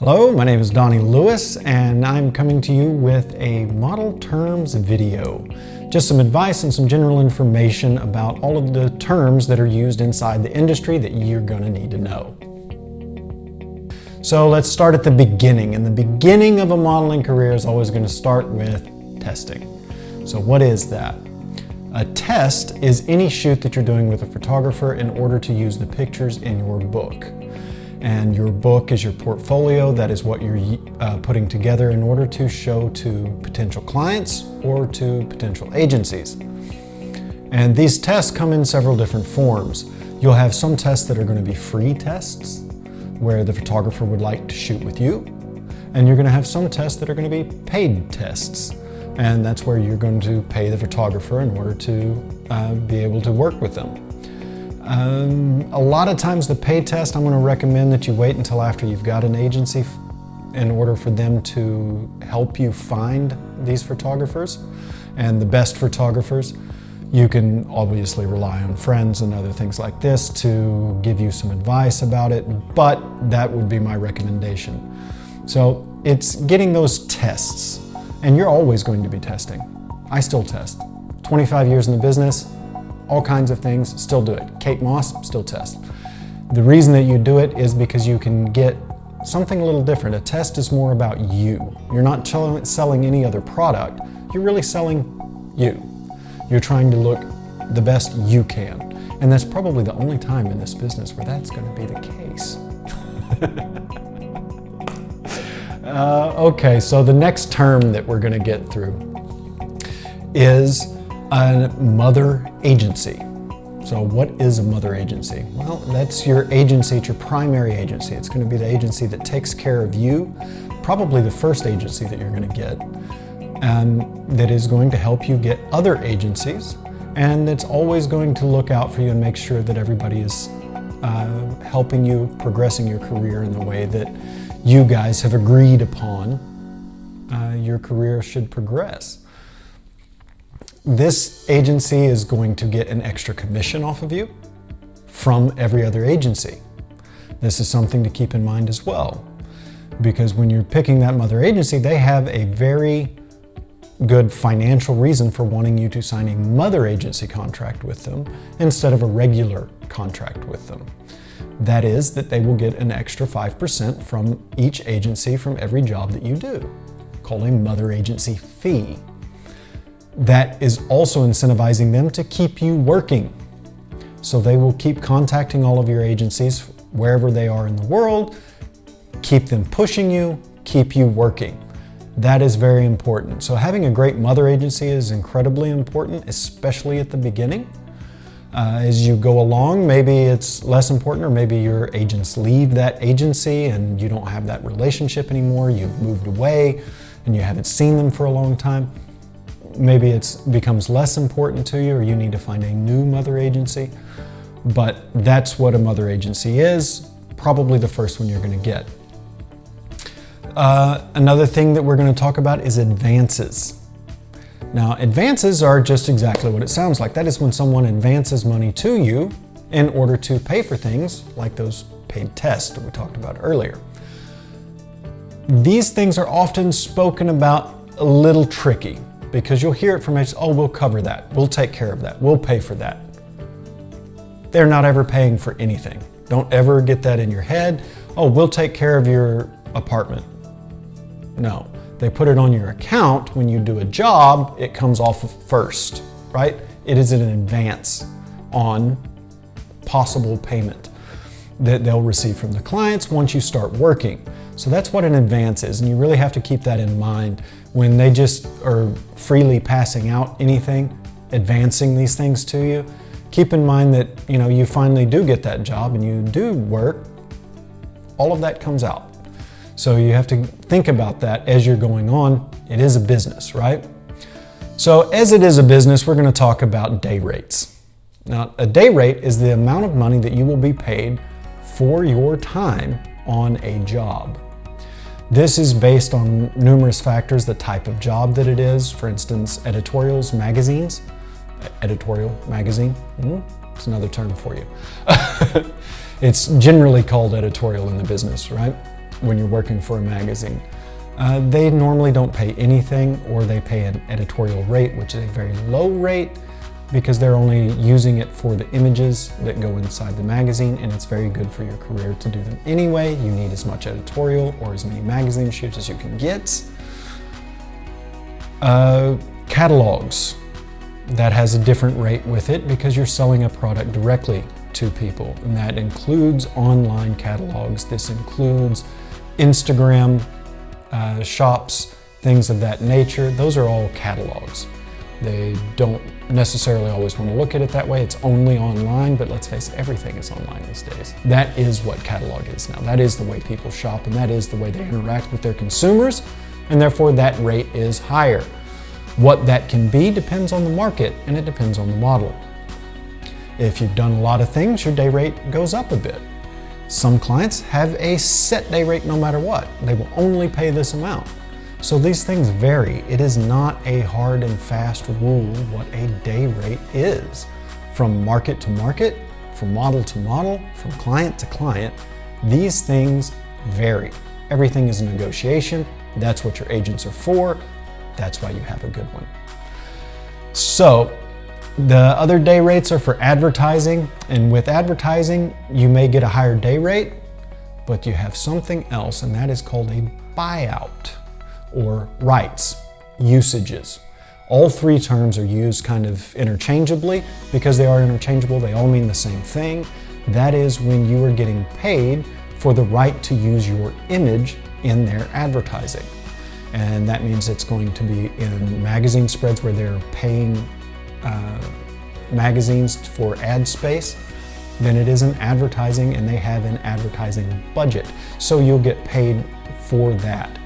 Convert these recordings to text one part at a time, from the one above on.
Hello, my name is Donny Lewis, and I'm coming to you with a model terms video. Just some advice and some general information about all of the terms that are used inside the industry that you're going to need to know. So let's start at the beginning. And the beginning of a modeling career is always going to start with testing. So what is that? A test is any shoot that you're doing with a photographer in order to use the pictures in your book. And your book is your portfolio. That is what you're putting together in order to show to potential clients or to potential agencies. And these tests come in several different forms. You'll have some tests that are going to be free tests, where the photographer would like to shoot with you. And you're going to have some tests that are going to be paid tests. And that's where you're going to pay the photographer in order to be able to work with them. A lot of times the pay test, I'm going to recommend that you wait until after you've got an agency in order for them to help you find these photographers and the best photographers. You can obviously rely on friends and other things like this to give you some advice about it, but that would be my recommendation. So it's getting those tests, and you're always going to be testing. I still test. 25 years in the business, all kinds of things, still do it. Kate Moss, still test. The reason that you do it is because you can get something a little different. A test is more about you. You're not selling any other product. You're really selling you. You're trying to look the best you can. And that's probably the only time in this business where that's going to be the case. Okay, so the next term that we're going to get through is a mother agency. So what is a mother agency? Well, that's your agency, it's your primary agency. It's going to be the agency that takes care of you, probably the first agency that you're going to get, and that is going to help you get other agencies, and it's always going to look out for you and make sure that everybody is helping you, progressing your career in the way that you guys have agreed upon your career should progress. This agency is going to get an extra commission off of you from every other agency. This is something to keep in mind as well, because when you're picking that mother agency, they have a very good financial reason for wanting you to sign a mother agency contract with them instead of a regular contract with them. That is that they will get an extra 5% from each agency from every job that you do, called a mother agency fee. That is also incentivizing them to keep you working. So they will keep contacting all of your agencies wherever they are in the world, keep them pushing you, keep you working. That is very important. So having a great mother agency is incredibly important, especially at the beginning. As you go along, maybe it's less important, or maybe your agents leave that agency and you don't have that relationship anymore. You've moved away and you haven't seen them for a long time. Maybe it becomes less important to you, or you need to find a new mother agency. But that's what a mother agency is, probably the first one you're going to get. Another thing that we're going to talk about is advances. Now, advances are just exactly what it sounds like. That is when someone advances money to you in order to pay for things like those paid tests that we talked about earlier. These things are often spoken about a little tricky, because you'll hear it from agents, oh, we'll cover that, we'll take care of that, we'll pay for that. They're not ever paying for anything. Don't ever get that in your head. Oh, we'll take care of your apartment. No, they put it on your account. When you do a job, it comes off first, right? It is an advance on possible payment that they'll receive from the clients once you start working. So that's what an advance is, and you really have to keep that in mind when they just are freely passing out anything, advancing these things to you. Keep in mind that, you finally do get that job and you do work, all of that comes out. So you have to think about that as you're going on. It is a business, right? So as it is a business, we're going to talk about day rates. Now, a day rate is the amount of money that you will be paid for your time on a job. This is based on numerous factors, the type of job that it is. For instance, editorials, magazines. Editorial, magazine, it's another term for you. It's generally called editorial in the business, right? when you're working for a magazine. They normally don't pay anything, or they pay an editorial rate, which is a very low rate because they're only using it for the images that go inside the magazine, and it's very good for your career to do them anyway. You need as much editorial or as many magazine shoots as you can get. Catalogs. That has a different rate with it because you're selling a product directly to people, and that includes online catalogs. This includes Instagram shops, things of that nature. Those are all catalogs. They don't necessarily always want to look at it that way. It's only online, but let's face it, everything is online these days. That is what catalog is now. That is the way people shop, and that is the way they interact with their consumers, and therefore that rate is higher. What that can be depends on the market, and it depends on the model. If you've done a lot of things, your day rate goes up a bit. Some clients have a set day rate no matter what. They will only pay this amount. So these things vary. It is not a hard and fast rule what a day rate is. From market to market, from model to model, from client to client, these things vary. Everything is a negotiation. That's what your agents are for. That's why you have a good one. So the other day rates are for advertising, and with advertising, you may get a higher day rate, but you have something else, and that is called a buyout, or rights, usages. All three terms are used kind of interchangeably. Because they are interchangeable, they all mean the same thing. That is when you are getting paid for the right to use your image in their advertising. And that means it's going to be in magazine spreads where they're paying magazines for ad space. Then it is in advertising, and they have an advertising budget. So you'll get paid for that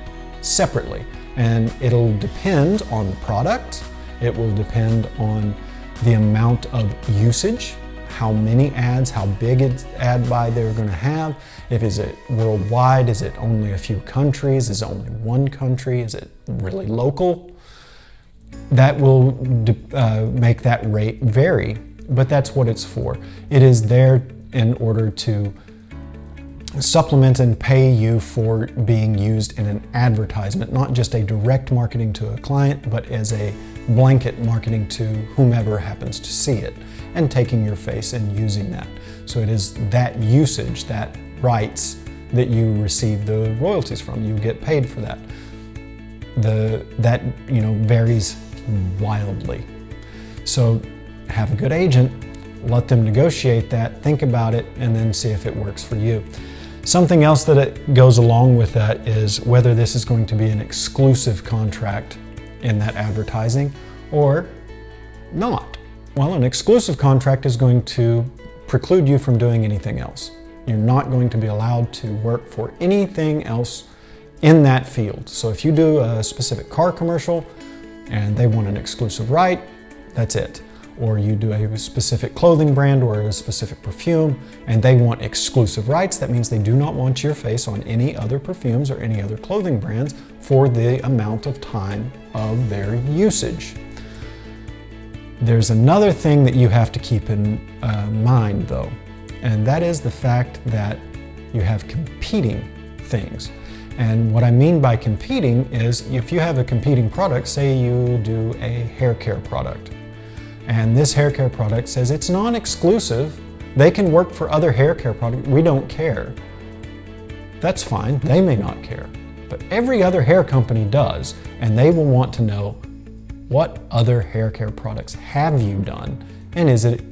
separately. And it'll depend on the product. It will depend on the amount of usage, how many ads, how big an ad buy they're going to have. Is it worldwide? Is it only a few countries? Is it only one country? Is it really local? That will make that rate vary, but that's what it's for. It is there in order to supplement and pay you for being used in an advertisement, not just a direct marketing to a client, but as a blanket marketing to whomever happens to see it, and taking your face and using that. So it is that usage, that rights, that you receive the royalties from. You get paid for that. That varies wildly. So have a good agent, let them negotiate that, think about it, and then see if it works for you. Something else that it goes along with that is whether this is going to be an exclusive contract in that advertising or not. Well, an exclusive contract is going to preclude you from doing anything else. You're not going to be allowed to work for anything else in that field. So if you do a specific car commercial and they want an exclusive right, that's it. Or you do a specific clothing brand or a specific perfume and they want exclusive rights, that means they do not want your face on any other perfumes or any other clothing brands for the amount of time of their usage. There's another thing that you have to keep in mind though, and that is the fact that you have competing things. And what I mean by competing is if you have a competing product, say you do a hair care product, and this hair care product says it's non-exclusive, they can work for other hair care products, we don't care. That's fine, they may not care, but every other hair company does, and they will want to know what other hair care products have you done, and is it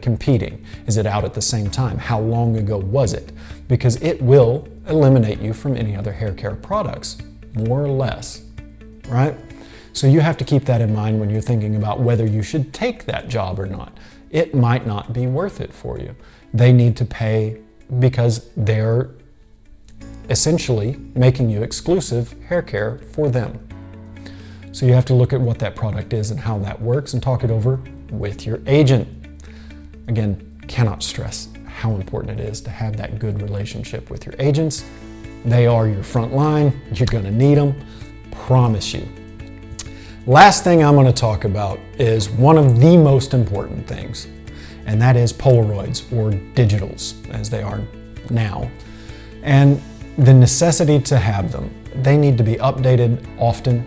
competing? Is it out at the same time? How long ago was it? Because it will eliminate you from any other hair care products, more or less, right? So you have to keep that in mind when you're thinking about whether you should take that job or not. It might not be worth it for you. They need to pay because they're essentially making you exclusive hair care for them. So you have to look at what that product is and how that works and talk it over with your agent. Again, cannot stress how important it is to have that good relationship with your agents. They are your front line. You're going to need them. Promise you. Last thing I'm going to talk about is one of the most important things, and that is Polaroids, or digitals as they are now. And the necessity to have them. They need to be updated often.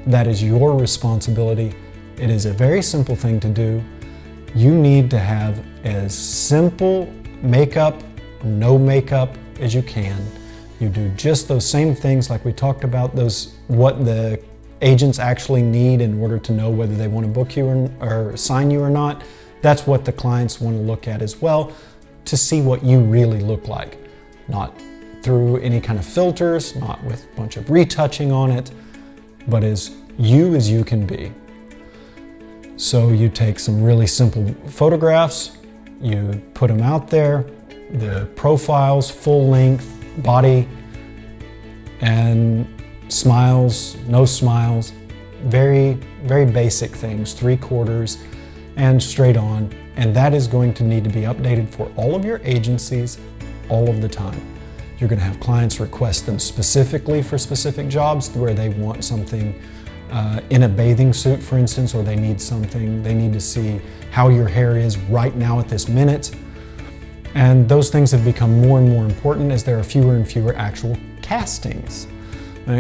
That is your responsibility. It is a very simple thing to do. You need to have as simple makeup, no makeup as you can. You do just those same things like we talked about, what the agents actually need in order to know whether they want to book you or sign you or not. That's what the clients want to look at as well, to see what you really look like. Not through any kind of filters, not with a bunch of retouching on it, but as you can be. So you take some really simple photographs, you put them out there, the profiles, full length, body, and smiles, no smiles, very, very basic things, 3/4 and straight on. And that is going to need to be updated for all of your agencies all of the time. You're going to have clients request them specifically for specific jobs where they want something in a bathing suit, for instance, or they need to see how your hair is right now at this minute. And those things have become more and more important as there are fewer and fewer actual castings.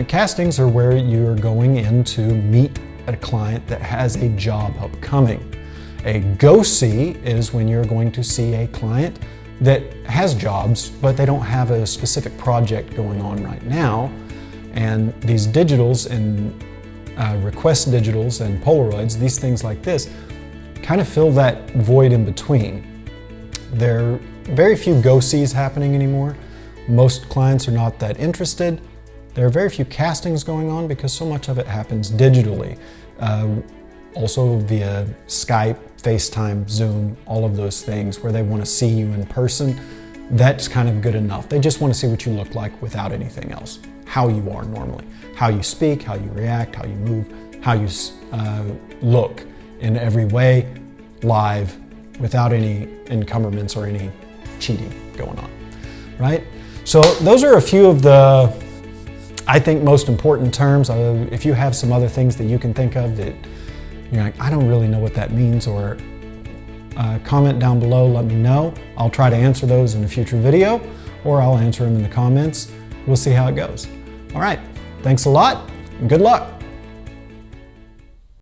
Castings are where you're going in to meet a client that has a job upcoming. A go-see is when you're going to see a client that has jobs, but they don't have a specific project going on right now. And these digitals and request digitals and Polaroids, these things like this, kind of fill that void in between. There are very few go-sees happening anymore. Most clients are not that interested. There are very few castings going on because so much of it happens digitally. Also via Skype, FaceTime, Zoom, all of those things where they want to see you in person. That's kind of good enough. They just want to see what you look like without anything else. How you are normally. How you speak, how you react, how you move, how you look in every way, live, without any encumberments or any cheating going on, right? So those are a few of the, I think, most important terms. If you have some other things that you can think of that you're like, I don't really know what that means, or comment down below, let me know. I'll try to answer those in a future video, or I'll answer them in the comments. We'll see how it goes. All right, thanks a lot, and good luck.